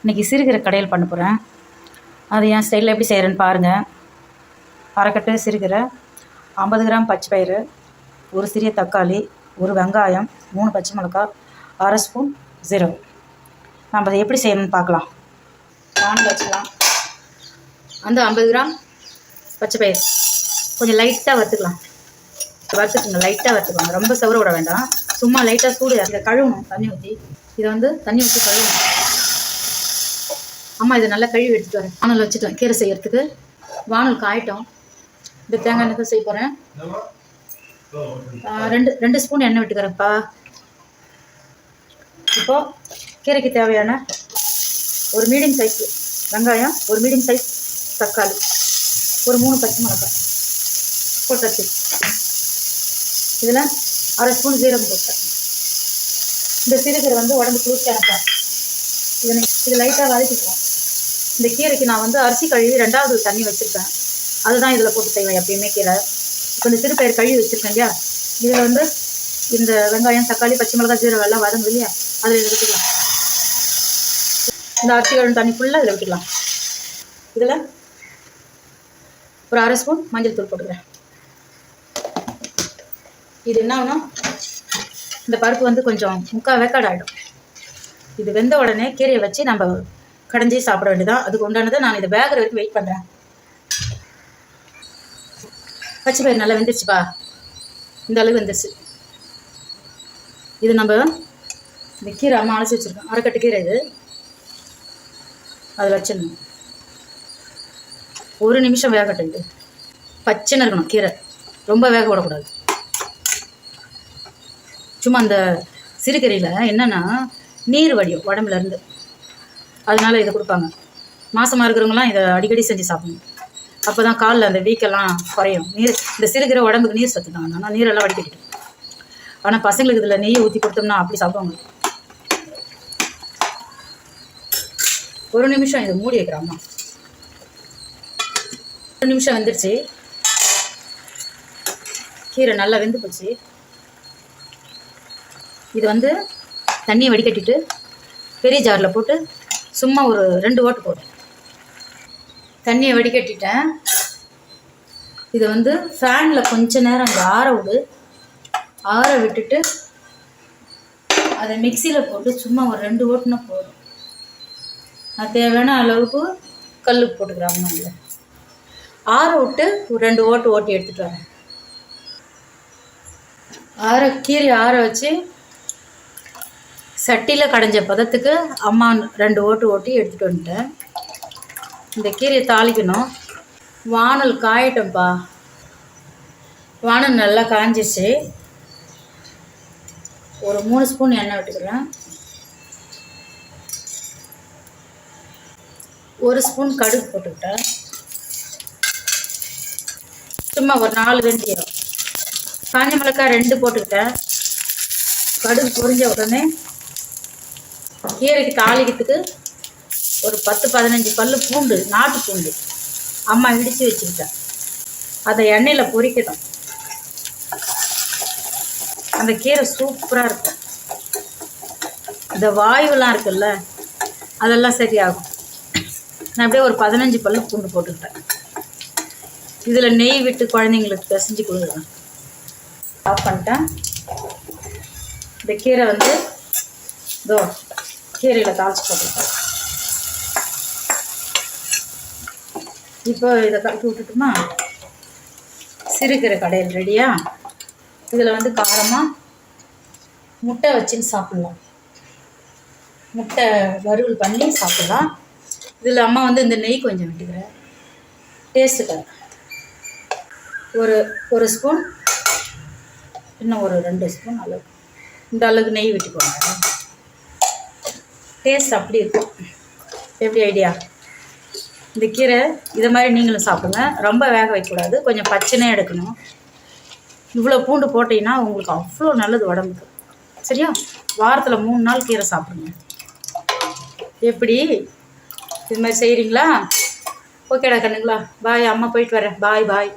இன்றைக்கி சிறுகீரை கடையில் பண்ண போகிறேன். அது என் ஸ்டைலில் எப்படி செய்கிறேன்னு பாருங்கள். அரைக்கட்டு சிறுகீரை, 50 கிராம் பச்சை பயிறு, ஒரு சிறிய தக்காளி, ஒரு வெங்காயம், 3 பச்சை மிளகாய், 1/2 ஸ்பூன் ஜீரகம். நம்ம அதை எப்படி செய்யணும்னு பார்க்கலாம். வானல் வச்சுக்கலாம். அந்த 50 கிராம் பச்சை பயிறு கொஞ்சம் லைட்டாக வறுத்துக்கலாம். லைட்டாக வறுத்துக்கலாம். ரொம்ப சவர விட வேண்டாம். சும்மா லைட்டாக சூடு இதை கழுவணும். தண்ணி ஊற்றி இதை தண்ணி ஊற்றி கழுவணும். அம்மா இதை நல்லா கழுவி எடுத்துகிட்டு வரேன். வானல் வச்சுட்டேன் கீரை செய்யறதுக்கு. வானல் காயிட்டோம். இந்த தேங்காய் எண்ணெய் செய்ய போகிறேன். 2 ஸ்பூன் எண்ணெய் விட்டுக்கிறேன்ப்பா. இப்போது கீரைக்கு தேவையான ஒரு மீடியம் சைஸ் வெங்காயம், ஒரு மீடியம் சைஸ் தக்காளி, ஒரு 3 பச்சை மிளகாய் போட்டாச்சு. இதில் 1/2 ஸ்பூன் ஜீரகம் போட்டேன். இந்த சிறுகீரை உடம்பு குளிர்ச்சியானப்பா. இது லைட்டாக வதக்கிக்கலாம். இந்த கீரைக்கு நான் அரிசி கழுவி 2வது தண்ணி வச்சுருக்கேன். அதுதான் இதில் போட்டு செய்வேன் எப்பயுமே கீரை. இப்போ இந்த சிறுபயிர் கழுவி வச்சுருக்கேன் இல்லையா, இதில் இந்த வெங்காயம், தக்காளி, பச்சை மிளகாய், ஜீரகம் எல்லாம் வதங்கு இல்லையா, அதில் விட்டுக்கலாம். இந்த அரிசி கழுவி தண்ணி ஃபுல்லாக இதில் விட்டுக்கலாம். இதில் ஒரு 1/2 ஸ்பூன் மஞ்சள் தூள் போட்டுக்கிறேன். இது என்ன ஆகணும், இந்த பருப்பு கொஞ்சம் 3/4 வேக்காடு ஆகிடும். இது வெந்த உடனே கீரையை வச்சு நம்ம கடைஞ்சி சாப்பிட வேண்டியதான். அதுக்கு உண்டானதை நான் இதை வேகிற வரைக்கும் வெயிட் பண்ணுறேன். பச்சை பயிர் நல்லா வெந்துருச்சுப்பா. இந்த அளவு வெந்துருச்சு. இது நம்ம இந்த கீரை அம்மா அலசி வச்சுருக்கோம். அரைக்கட்டு கீரை இது. அதில் வச்சிடணும். 1 நிமிஷம் வேகட்டும். இது பச்சைன்னு இருக்கணும் கீரை, ரொம்ப வேக விடக்கூடாது. சும்மா அந்த சிறுகீரையில் என்னென்னா நீர் வடியும் உடம்புலேருந்து, அதனால் இதை கொடுப்பாங்க. மாசமாக இருக்கிறவங்களாம் இதை அடிக்கடி செஞ்சு சாப்பிடணும். அப்போ தான் காலில் அந்த வீக்கெல்லாம் குறையும். இந்த சிறுகீரை உடம்புக்கு நீர் சத்து தான். ஆனால் நீரெல்லாம் வடிக்கட்டிட்டு. ஆனால் பசங்களுக்கு இதில் நெய்யை ஊற்றி கொடுத்தோம்னா அப்படி சாப்பிடுவாங்க. 1 நிமிஷம் இதை மூடி வைக்கிறாம்மா. 1 நிமிஷம் வெந்துருச்சு. கீரை நல்லா வெந்து போச்சு. இது தண்ணியை வடிகட்டிட்டு பெரிய ஜாரில் போட்டு சும்மா ஒரு 2 ஓட்டு போட்டேன். தண்ணியை வடிகட்டிட்டேன். இது ஃபேனில் கொஞ்ச நேரம் அங்கே ஆற விடு. ஆற விட்டுட்டு அதை மிக்சியில் போட்டு சும்மா ஒரு 2 ஓட்டுனா போதும். நான் தேவையான அளவுக்கு கல் போட்டுக்கிறாங்க. இல்லை ஆற விட்டு ஒரு 2 ஓட்டு ஓட்டி எடுத்துகிட்டு வரேன். கீரை ஆற வச்சு சட்டியில் கடைஞ்ச பதத்துக்கு அம்மா 2 ஓட்டு ஓட்டி எடுத்துகிட்டு வந்துட்டேன். இந்த கீரையை தாளிக்கணும். வானல் காயட்டோம்ப்பா. வானல் நல்லா காஞ்சிச்சு. ஒரு 3 ஸ்பூன் எண்ணெய் விட்டுக்கிறேன். 1 ஸ்பூன் கடுகு போட்டுக்கிட்டேன். சும்மா ஒரு 4 வெந்தயம், காஞ்ச மிளகாய் 2 போட்டுக்கிட்டேன். கடுகு பொரிஞ்ச உடனே கீரைக்கு தாளிக்கிறதுக்கு ஒரு 10-15 பல்லு பூண்டு, நாட்டு பூண்டு அம்மா இடித்து வச்சுக்கிட்டேன். அதை எண்ணெயில் பொரிக்கணும். அந்த கீரை சூப்பராக இருக்கும். இந்த வாயுலாம் இருக்குல்ல, அதெல்லாம் சரியாகும். நான் அப்படியே ஒரு 15 பல்லு பூண்டு போட்டுக்கிட்டேன். இதில் நெய் விட்டு குழந்தைங்களுக்கு பிசைஞ்சு கொடுக்குறேன். ஆஃப் பண்ணிட்டேன். இந்த கீரை இதோ கீரையில் தாளிச்சு போட்டுருக்கேன். இப்போ இதை கலக்கி விட்டுட்டுமா. சிறுகீரை கடையில் ரெடியா. இதில் காரமாக முட்டை வச்சுன்னு சாப்பிட்லாம். முட்டை வறுவல் பண்ணி சாப்பிட்லாம். இதில் அம்மா இந்த நெய் கொஞ்சம் விட்டுக்கிறேன் டேஸ்ட்டுக்காக. ஒரு ஸ்பூன், இன்னும் ஒரு 2 ஸ்பூன் அளவு, இந்த அளவுக்கு நெய் விட்டுக்கோங்க. டேஸ்ட் அப்படி இருக்கும். எப்படி ஐடியா? இந்த கீரை இதை மாதிரி நீங்களும் சாப்பிடுங்க. ரொம்ப வேக வைக்கக்கூடாது, கொஞ்சம் பச்சைனே எடுக்கணும். இவ்வளோ பூண்டு போட்டிங்கன்னா உங்களுக்கு அவ்வளோ நல்லது உடம்புக்கு. சரியா? வாரத்தில் 3 நாள் கீரை சாப்பிடுங்க. எப்படி இது மாதிரி செய்கிறீங்களா? ஓகேடா கண்ணுங்களா. பாய். அம்மா போயிட்டு வரேன். பாய்.